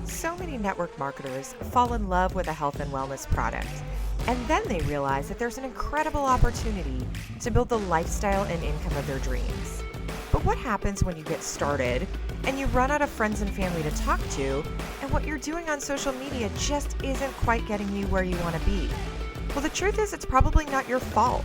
So many network marketers fall in love with a health and wellness product, and then they realize that there's an incredible opportunity to build the lifestyle and income of their dreams. But what happens when you get started and you run out of friends and family to talk to, and what you're doing on social media just isn't quite getting you where you want to be? Well, the truth is, it's probably not your fault.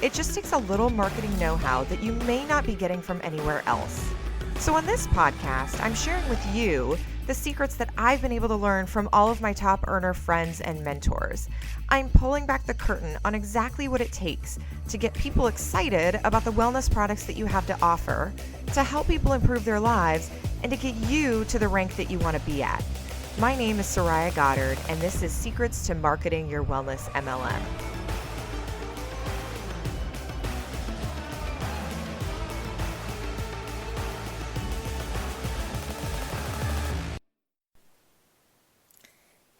It just takes a little marketing know-how that you may not be getting from anywhere else. So on this podcast, I'm sharing with you the secrets that I've been able to learn from all of my top earner friends and mentors. I'm pulling back the curtain on exactly what it takes to get people excited about the wellness products that you have to offer, to help people improve their lives, and to get you to the rank that you want to be at. My name is Soraya Goddard, and this is Secrets to Marketing Your Wellness MLM.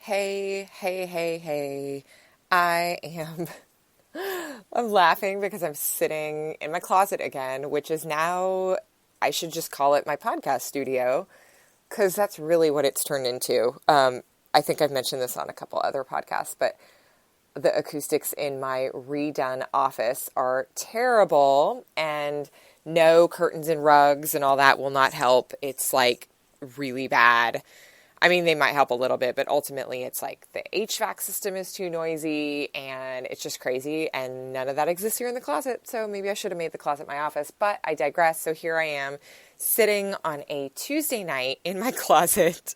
Hey. I'm laughing because I'm sitting in my closet again, which is now, I should just call it my podcast studio, because that's really what it's turned into. I think I've mentioned this on a couple other podcasts, but the acoustics in my redone office are terrible, and no curtains and rugs and all that will not help. It's like really bad. I mean, they might help a little bit, but ultimately it's like the HVAC system is too noisy and it's just crazy, and none of that exists here in the closet. So maybe I should have made the closet my office, but I digress. So here I am sitting on a Tuesday night in my closet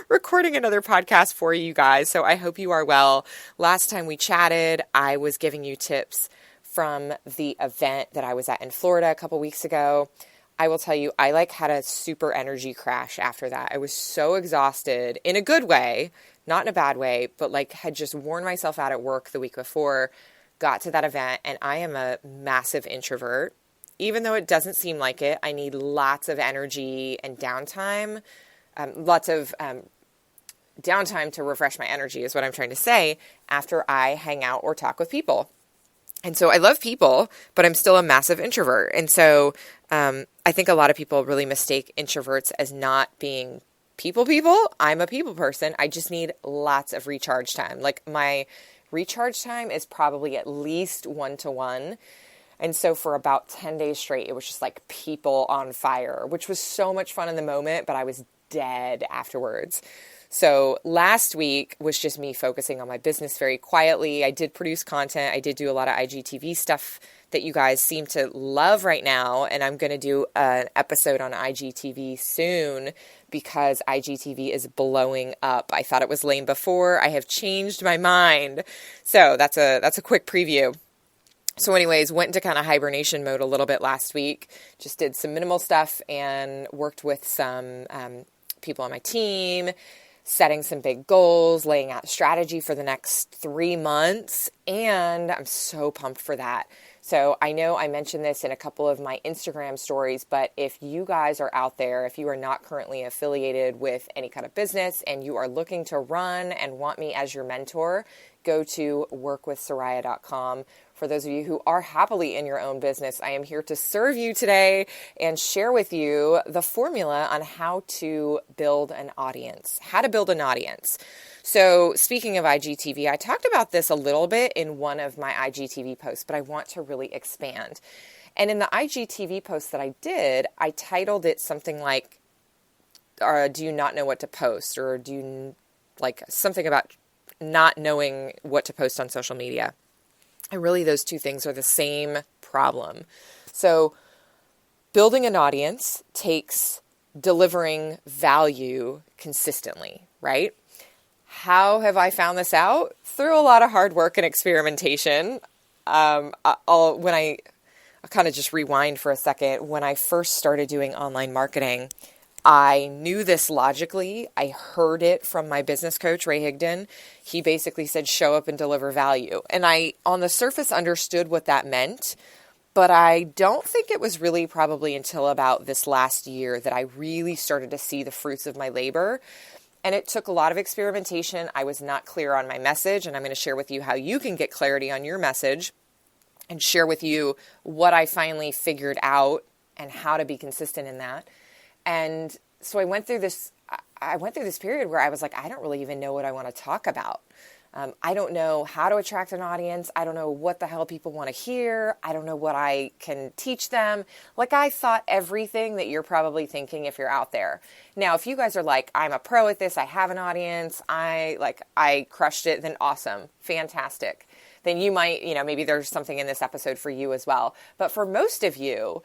recording another podcast for you guys. So I hope you are well. Last time we chatted, I was giving you tips from the event that I was at in Florida a couple weeks ago. I will tell you, I had a super energy crash after that. I was so exhausted in a good way, not in a bad way, but had just worn myself out at work the week before, got to that event, and I am a massive introvert. Even though it doesn't seem like it, I need lots of energy and downtime, downtime to refresh my energy is what I'm trying to say after I hang out or talk with people. And so I love people, but I'm still a massive introvert. And so I think a lot of people really mistake introverts as not being people. I'm a people person. I just need lots of recharge time. My recharge time is probably at least 1-to-1. And so for about 10 days straight, it was just people on fire, which was so much fun in the moment, but I was dead afterwards. So last week was just me focusing on my business very quietly. I did produce content. I did do a lot of IGTV stuff that you guys seem to love right now. And I'm going to do an episode on IGTV soon because IGTV is blowing up. I thought it was lame before. I have changed my mind. So that's a quick preview. So anyways, went into kind of hibernation mode a little bit last week. Just did some minimal stuff and worked with some people on my team, setting some big goals, laying out strategy for the next 3 months, and I'm so pumped for that. So I know I mentioned this in a couple of my Instagram stories, but if you guys are out there, if you are not currently affiliated with any kind of business and you are looking to run and want me as your mentor, go to workwithsoraya.com. For those of you who are happily in your own business, I am here to serve you today and share with you the formula on how to build an audience, So speaking of IGTV, I talked about this a little bit in one of my IGTV posts, but I want to really expand. And in the IGTV post that I did, I titled it something like, do you not know what to post? Or do you something about not knowing what to post on social media? And really those two things are the same problem. So building an audience takes delivering value consistently, right? How have I found this out? Through a lot of hard work and experimentation. I'll kind of just rewind for a second. When I first started doing online marketing, I knew this logically. I heard it from my business coach, Ray Higdon. He basically said, show up and deliver value. And I, on the surface, understood what that meant. But I don't think it was really probably until about this last year that I really started to see the fruits of my labor. And it took a lot of experimentation. I was not clear on my message, and I'm going to share with you how you can get clarity on your message and share with you what I finally figured out and how to be consistent in that. And so I went through this, I went through this period where I was like, I don't really even know what I want to talk about. I don't know how to attract an audience. I don't know what the hell people want to hear. I don't know what I can teach them. Like, I thought everything that you're probably thinking if you're out there. Now, if you guys are like, I'm a pro at this, I have an audience, I crushed it, then awesome, fantastic. Then you might, maybe there's something in this episode for you as well. But for most of you,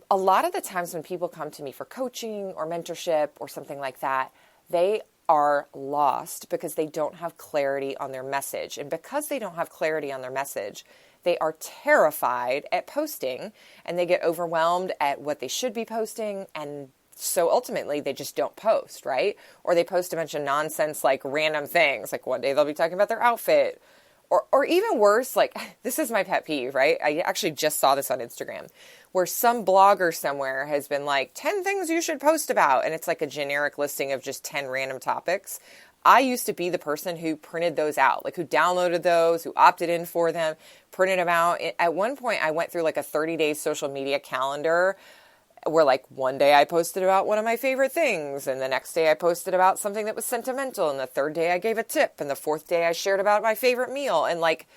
a lot of the times when people come to me for coaching or mentorship or something like that, they are lost because they don't have clarity on their message. And because they don't have clarity on their message, they are terrified at posting and they get overwhelmed at what they should be posting. And so ultimately they just don't post, right? Or they post a bunch of nonsense, like random things. Like one day they'll be talking about their outfit. Or even worse, like, this is my pet peeve, right? I actually just saw this on Instagram, where some blogger somewhere has been like, 10 things you should post about. And it's like a generic listing of just 10 random topics. I used to be the person who printed those out, like who downloaded those, who opted in for them, printed them out. At one point, I went through like a 30-day social media calendar where like one day I posted about one of my favorite things, and the next day I posted about something that was sentimental, and the third day I gave a tip, and the fourth day I shared about my favorite meal. And like,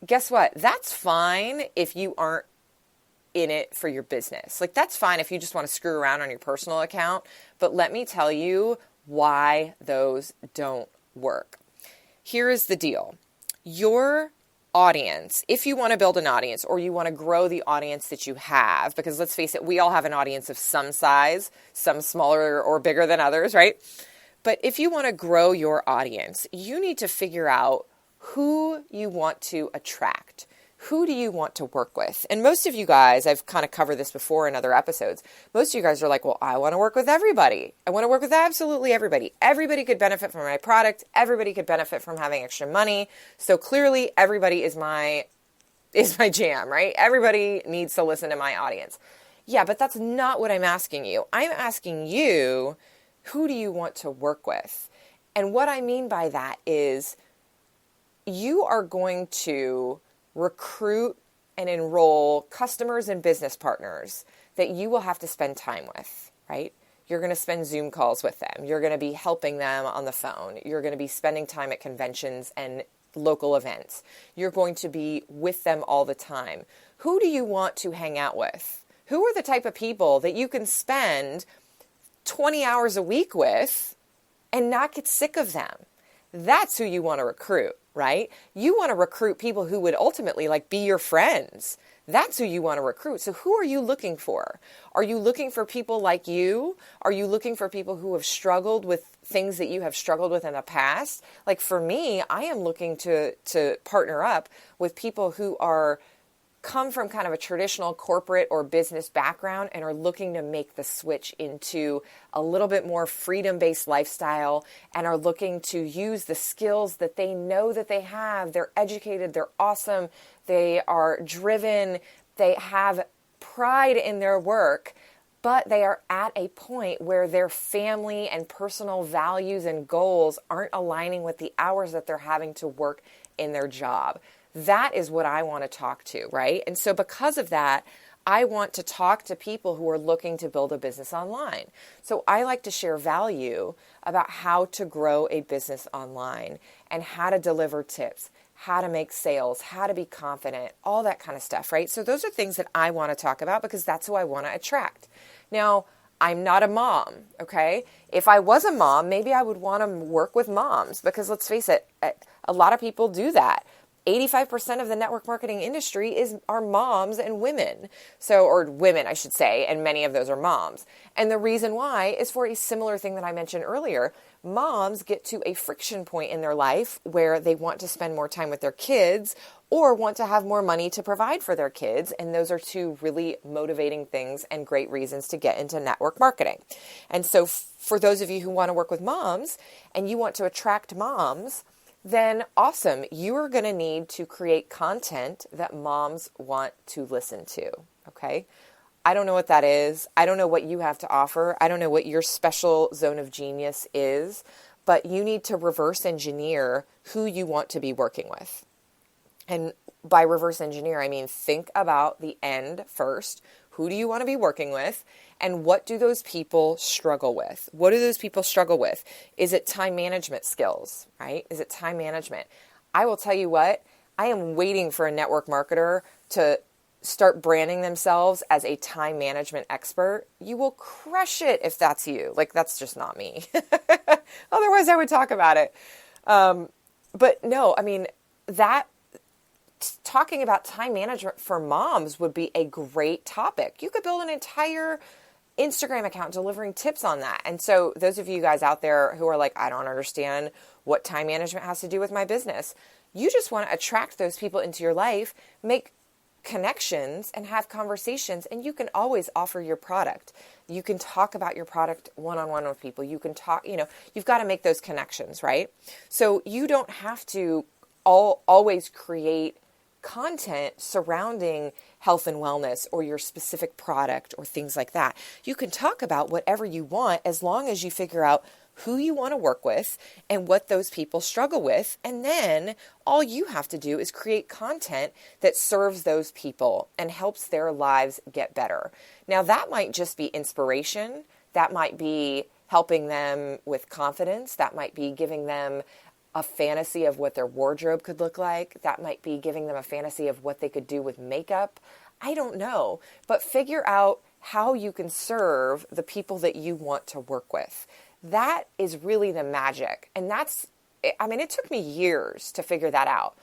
guess what? That's fine if you aren't in it for your business. Like, that's fine if you just want to screw around on your personal account. But let me tell you why those don't work. Here is the deal. Your audience, if you want to build an audience or you want to grow the audience that you have, because let's face it, we all have an audience of some size, some smaller or bigger than others, right? But if you want to grow your audience, you need to figure out who you want to attract. Who do you want to work with? And most of you guys, I've kind of covered this before in other episodes, most of you guys are like, well, I want to work with everybody. I want to work with absolutely everybody. Everybody could benefit from my product. Everybody could benefit from having extra money. So clearly everybody is my jam, right? Everybody needs to listen to my audience. Yeah, but that's not what I'm asking you. I'm asking you, who do you want to work with? And what I mean by that is you are going to recruit and enroll customers and business partners that you will have to spend time with, right? You're going to spend Zoom calls with them. You're going to be helping them on the phone. You're going to be spending time at conventions and local events. You're going to be with them all the time. Who do you want to hang out with? Who are the type of people that you can spend 20 hours a week with and not get sick of them? That's who you want to recruit, right? You want to recruit people who would ultimately be your friends. That's who you want to recruit. So who are you looking for? Are you looking for people like you? Are you looking for people who have struggled with things that you have struggled with in the past? Like for me, I am looking to partner up with people who come from kind of a traditional corporate or business background and are looking to make the switch into a little bit more freedom-based lifestyle and are looking to use the skills that they know that they have. They're educated, they're awesome, they are driven, they have pride in their work, but they are at a point where their family and personal values and goals aren't aligning with the hours that they're having to work in their job. That is what I want to talk to, right? And so because of that, I want to talk to people who are looking to build a business online. So I like to share value about how to grow a business online and how to deliver tips, how to make sales, how to be confident, all that kind of stuff, right? So those are things that I want to talk about because that's who I want to attract. Now, I'm not a mom, okay? If I was a mom, maybe I would want to work with moms because let's face it, a lot of people do that. 85% of the network marketing industry are moms and women. Or women, I should say, and many of those are moms. And the reason why is for a similar thing that I mentioned earlier. Moms get to a friction point in their life where they want to spend more time with their kids or want to have more money to provide for their kids. And those are two really motivating things and great reasons to get into network marketing. And so for those of you who want to work with moms and you want to attract moms, then awesome. You are going to need to create content that moms want to listen to, okay? I don't know what that is. I don't know what you have to offer. I don't know what your special zone of genius is, but you need to reverse engineer who you want to be working with. And by reverse engineer, I mean think about the end first. Who do you want to be working with? And what do those people struggle with? What do those people struggle with? Is it time management skills, right? Is it time management? I will tell you what, I am waiting for a network marketer to start branding themselves as a time management expert. You will crush it if that's you. Like, that's just not me. Otherwise, I would talk about it. But no, I mean, talking about time management for moms would be a great topic. You could build an entire Instagram account delivering tips on that. And so those of you guys out there who are like, I don't understand what time management has to do with my business. You just want to attract those people into your life, make connections and have conversations, and you can always offer your product. You can talk about your product one-on-one with people. You can talk, you've got to make those connections, right? So you don't have to always create content surrounding health and wellness or your specific product or things like that. You can talk about whatever you want as long as you figure out who you want to work with and what those people struggle with. And then all you have to do is create content that serves those people and helps their lives get better. Now, that might just be inspiration. That might be helping them with confidence. That might be giving them a fantasy of what their wardrobe could look like. That might be giving them a fantasy of what they could do with makeup. I don't know. But figure out how you can serve the people that you want to work with. That is really the magic. And it took me years to figure that out.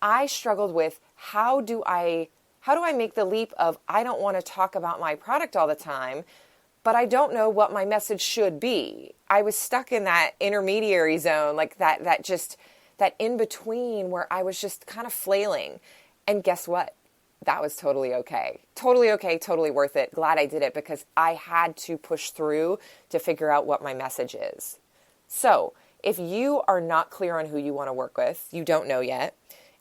I struggled with how do I make the leap of, I don't want to talk about my product all the time, but I don't know what my message should be. I was stuck in that intermediary zone, like that in between where I was just kind of flailing. And guess what? That was totally okay. Totally okay, totally worth it. Glad I did it because I had to push through to figure out what my message is. So if you are not clear on who you want to work with, you don't know yet,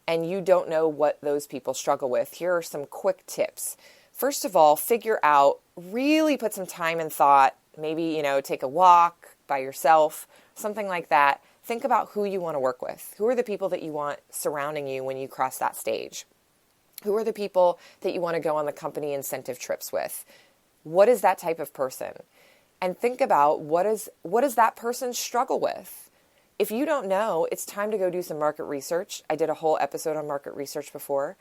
and you don't know what those people struggle with, here are some quick tips. First of all, figure out, really put some time and thought, maybe, take a walk by yourself, something like that. Think about who you want to work with. Who are the people that you want surrounding you when you cross that stage? Who are the people that you want to go on the company incentive trips with? What is that type of person? And think about what does that person struggle with? If you don't know, it's time to go do some market research. I did a whole episode on market research before.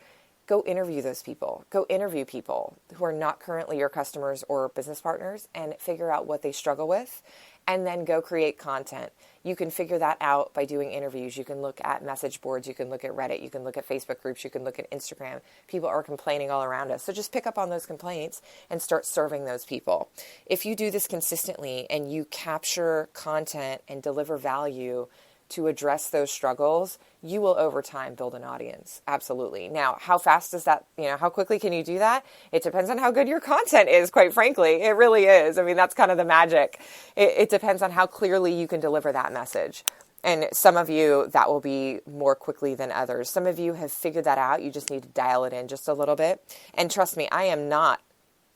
Go interview those people. Go interview people who are not currently your customers or business partners and figure out what they struggle with, and then go create content. You can figure that out by doing interviews. You can look at message boards. You can look at Reddit. You can look at Facebook groups. You can look at Instagram. People are complaining all around us. So just pick up on those complaints and start serving those people. If you do this consistently and you capture content and deliver value to address those struggles, you will over time build an audience. Absolutely. Now, how fast does that, how quickly can you do that? It depends on how good your content is, quite frankly. It really is. I mean, that's kind of the magic. It depends on how clearly you can deliver that message. And some of you, that will be more quickly than others. Some of you have figured that out. You just need to dial it in just a little bit. And trust me, I am not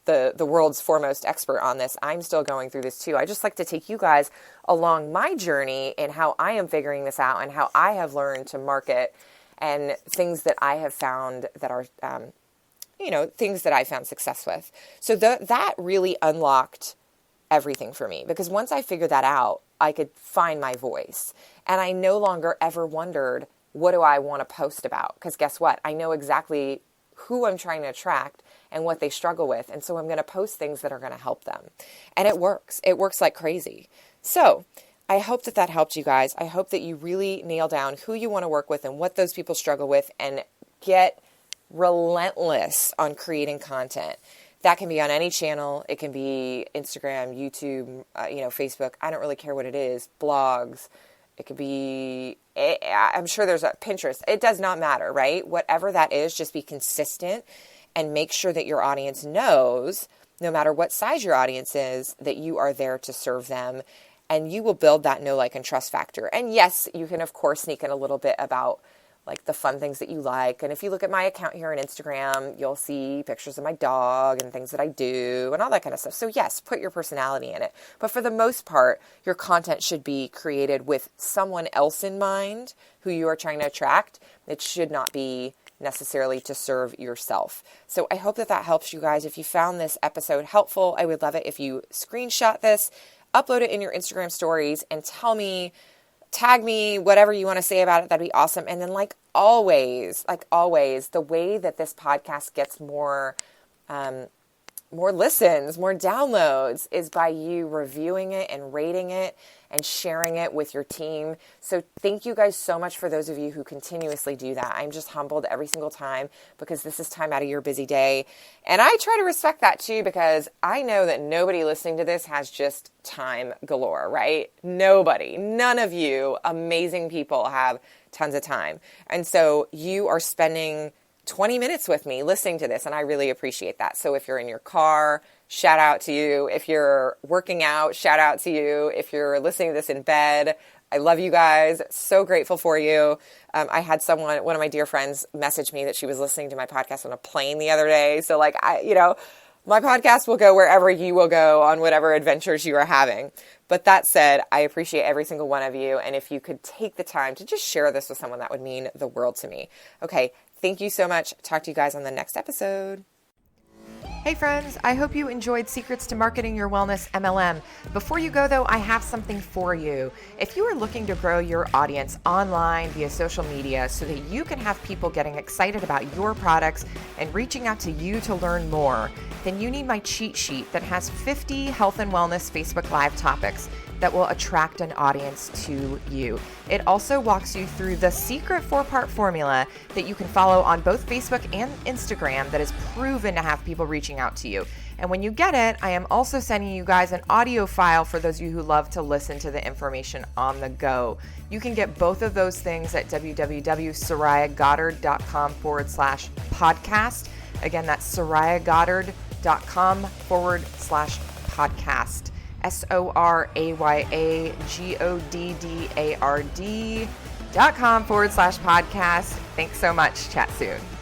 the world's foremost expert on this. I'm still going through this too. I just like to take you guys along my journey and how I am figuring this out and how I have learned to market and things that I have found that are, things that I found success with. So that really unlocked everything for me, because once I figured that out, I could find my voice, and I no longer ever wondered, what do I want to post about? Because guess what? I know exactly who I'm trying to attract and what they struggle with. And so I'm going to post things that are going to help them. And it works. It works like crazy. So I hope that helped you guys. I hope that you really nail down who you want to work with and what those people struggle with, and get relentless on creating content. That can be on any channel. It can be Instagram, YouTube, Facebook. I don't really care what it is. Blogs. It could be, I'm sure there's a Pinterest. It does not matter, right? Whatever that is, just be consistent and make sure that your audience knows, no matter what size your audience is, that you are there to serve them, and you will build that know, like, and trust factor. And yes, you can, of course, sneak in a little bit about like the fun things that you like. And if you look at my account here on Instagram, you'll see pictures of my dog and things that I do and all that kind of stuff. So yes, put your personality in it. But for the most part, your content should be created with someone else in mind who you are trying to attract. It should not be necessarily to serve yourself. So I hope that helps you guys. If you found this episode helpful, I would love it if you screenshot this, upload it in your Instagram stories, and tag me, whatever you want to say about it. That'd be awesome. And then like always, the way that this podcast gets more listens, more downloads is by you reviewing it and rating it and sharing it with your team. So thank you guys so much for those of you who continuously do that. I'm just humbled every single time because this is time out of your busy day. And I try to respect that too, because I know that nobody listening to this has just time galore, right? None of you amazing people have tons of time. And so you are spending 20 minutes with me listening to this, and I really appreciate that. So if you're in your car, shout out to you. If you're working out, shout out to you. If you're listening to this in bed, I love you guys. So grateful for you. I had one of my dear friends message me that she was listening to my podcast on a plane the other day. So like, my podcast will go wherever you will go on whatever adventures you are having. But that said, I appreciate every single one of you. And if you could take the time to just share this with someone, that would mean the world to me. Okay. Thank you so much. Talk to you guys on the next episode. Hey friends, I hope you enjoyed Secrets to Marketing Your Wellness MLM. Before you go though, I have something for you. If you are looking to grow your audience online via social media so that you can have people getting excited about your products and reaching out to you to learn more, then you need my cheat sheet that has 50 health and wellness Facebook Live topics that will attract an audience to you. It also walks you through the secret 4-part formula that you can follow on both Facebook and Instagram that is proven to have people reaching out to you. And when you get it, I am also sending you guys an audio file for those of you who love to listen to the information on the go. You can get both of those things at www.sorayagoddard.com/podcast. Again, that's sorayagoddard.com/podcast. SORAYAGODDARD.com/podcast. Thanks so much. Chat soon.